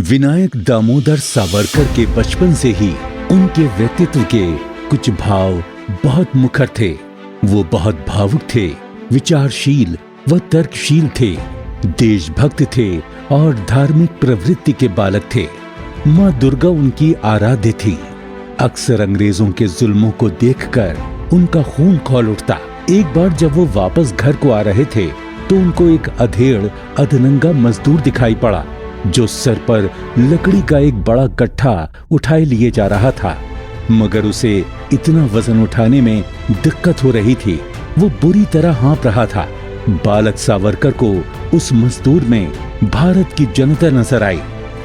विनायक दामोदर सावरकर के बचपन से ही उनके व्यक्तित्व के कुछ भाव बहुत मुखर थे। वो बहुत भावुक थे, विचारशील व तर्कशील थे, देशभक्त थे और धार्मिक प्रवृत्ति के बालक थे। माँ दुर्गा उनकी आराध्य थी। अक्सर अंग्रेजों के जुल्मों को देखकर उनका खून खौल उठता। एक बार जब वो वापस घर को आ रहे थे तो उनको एक अधेड़ अधनंगा मजदूर दिखाई पड़ा जो सर पर लकड़ी का एक बड़ा गट्ठा उठाए लिए जा रहा था, मगर उसे इतना वजन उठाने में दिक्कत हो रही थी। वो बुरी तरह हाँफ रहा था। बालक सावरकर को उस मजदूर में भारत की जनता नजर आई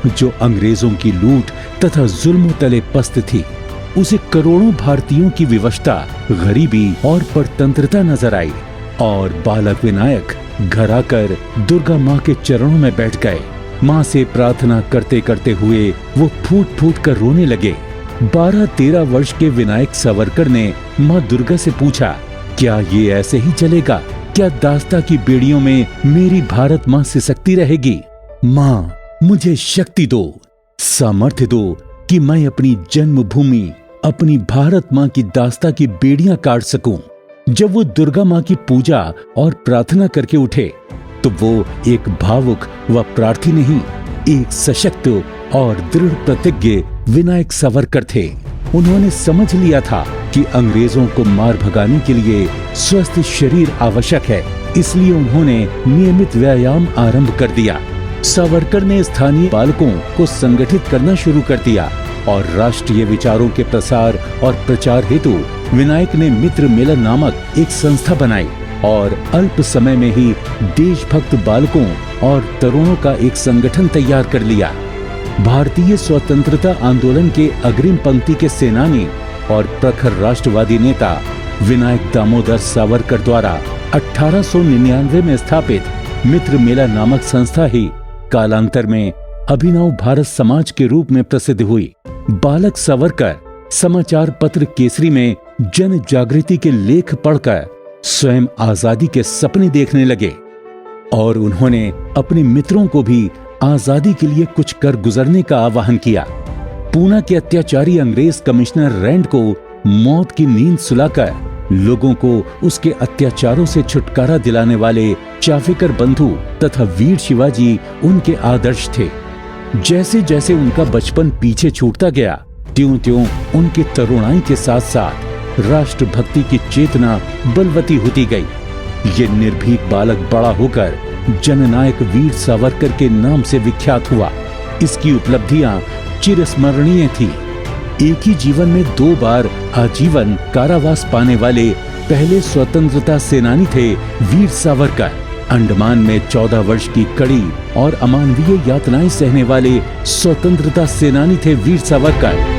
जो अंग्रेजों की लूट तथा जुल्म तले पस्त थी। उसे करोड़ों भारतीयों की विवशता, गरीबी और परतंत्रता नजर आई और बालक विनायक घर आकर दुर्गा माँ के चरणों में बैठ गए। माँ से प्रार्थना करते करते हुए वो फूट फूट कर रोने लगे। 12-13 वर्ष के विनायक सावरकर ने माँ दुर्गा से पूछा, क्या ये ऐसे ही चलेगा? क्या दास्ता की बेड़ियों में मेरी भारत माँ सिसकती रहेगी? माँ, मुझे शक्ति दो, सामर्थ्य दो कि मैं अपनी जन्मभूमि, अपनी भारत माँ की दास्ता की बेड़ियां काट सकूं। जब वो दुर्गा माँ की पूजा और प्रार्थना करके उठे तो वो एक भावुक व प्रार्थी नहीं, एक सशक्त और दृढ़ प्रतिज्ञ विनायक सावरकर थे। उन्होंने समझ लिया था कि अंग्रेजों को मार भगाने के लिए स्वस्थ शरीर आवश्यक है, इसलिए उन्होंने नियमित व्यायाम आरंभ कर दिया। सावरकर ने स्थानीय बालकों को संगठित करना शुरू कर दिया और राष्ट्रीय विचारों के प्रसार और प्रचार हेतु विनायक ने मित्र मेलन नामक एक संस्था बनाई और अल्प समय में ही देशभक्त बालकों और तरुणों का एक संगठन तैयार कर लिया। भारतीय स्वतंत्रता आंदोलन के अग्रिम पंक्ति के सेनानी और प्रखर राष्ट्रवादी नेता विनायक दामोदर सावरकर द्वारा 1899 में स्थापित मित्र मेला नामक संस्था ही कालांतर में अभिनव भारत समाज के रूप में प्रसिद्ध हुई। बालक सावरकर समाचार पत्र केसरी में जन जागृति के लेख पढ़कर स्वयं आजादी के सपने देखने लगे और उन्होंने अपने मित्रों को भी आजादी के लिए कुछ कर गुजरने का आह्वान किया। पूना के अत्याचारी अंग्रेज कमिश्नर रैंड को मौत की नींद सुलाकर लोगों को उसके अत्याचारों से छुटकारा दिलाने वाले चाफेकर बंधु तथा वीर शिवाजी उनके आदर्श थे। जैसे जैसे उनका बचपन पीछे छूटता गया, त्यों-त्यों उनके तरुणाई के साथ साथ राष्ट्रभक्ति की चेतना बलवती होती गई। ये निर्भीक बालक बड़ा होकर जननायक वीर सावरकर के नाम से विख्यात हुआ। इसकी उपलब्धियां चिरस्मरणीय थी। एक ही जीवन में 2 बार आजीवन कारावास पाने वाले पहले स्वतंत्रता सेनानी थे वीर सावरकर। अंडमान में 14 वर्ष की कड़ी और अमानवीय यातनाएं सहने वाले स्वतंत्रता सेनानी थे वीर सावरकर।